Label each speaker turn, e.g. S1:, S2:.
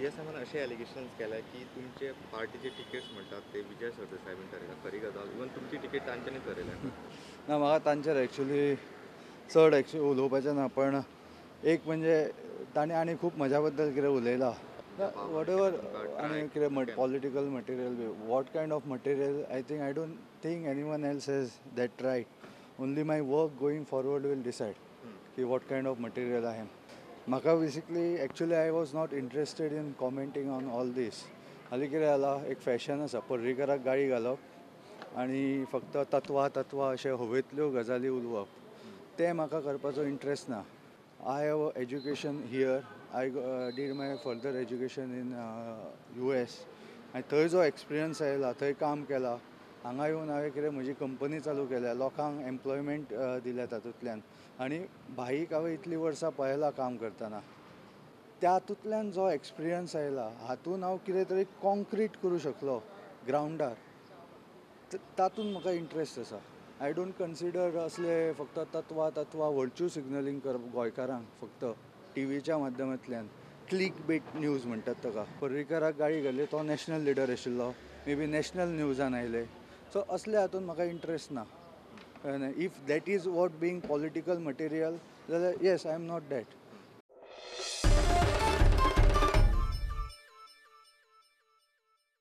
S1: जीएसएमान असे एलिगेशन्स केल्या की तुमचे पार्टीचे टिकेट्स म्हणटात ते विजय सरदेसायबीन ठरयला खरी गजाल इवन तुमची टिकेट तांच्यांनी ठरयल्या
S2: ना म्हाका तांचेर एक्चुली चड उलोवपाचें ना पण एक म्हणजे ताणें आनी खूब म्हज्या बद्दल कितें उलयलां वॉट एवर आनी कितें political material be what kind of material I don't think anyone else has that right only my work going forward will decide की what kind of material I am म्हाका basically actually I was not interested in commenting on all this हालीं कितें जाला एक fashion आसा पर्रीकाराक गाळी घालप आनी फक्त तत्वां अशे हवेंतल्यो गजाली उलोवप तें म्हाका करपाचो इंट्रस्ट ना I have education here I did my further education in US आनी थंय जो एक्सपिरियन्स आयला थंय काम केलां हांगा येवन हांवें कितें म्हजी कंपनी चालू केल्या लोकांक एम्प्लॉयमेंट दिल्या तातूंतल्यान आनी भाईक हांवें इतलीं वर्सां पळयलां काम करतना तातूंतल्यान जो एक्सपिरियन्स आयला हातूंत हांव कितें तरी कॉन्क्रीट करूं शकलो ग्रावंडार तातूंत म्हाका इंट्रस्ट आसा आय डोंट कन्सिडर असले फक्त तत्वां व्हडच्यो सिग्नलींग करप गोंयकारांक फक्त टीव्हीच्या माध्यमांतल्यान क्लीक बेट न्यूज म्हणटात ताका पर्रीकाराक गाळी घाली तो नॅशनल लिडर आशिल्लो मे बी नॅशनल न्यूजान आयले सो असल्या हातूंत म्हाका इंट्रस्ट ना if that is what being political material जाल्यार yes I am not that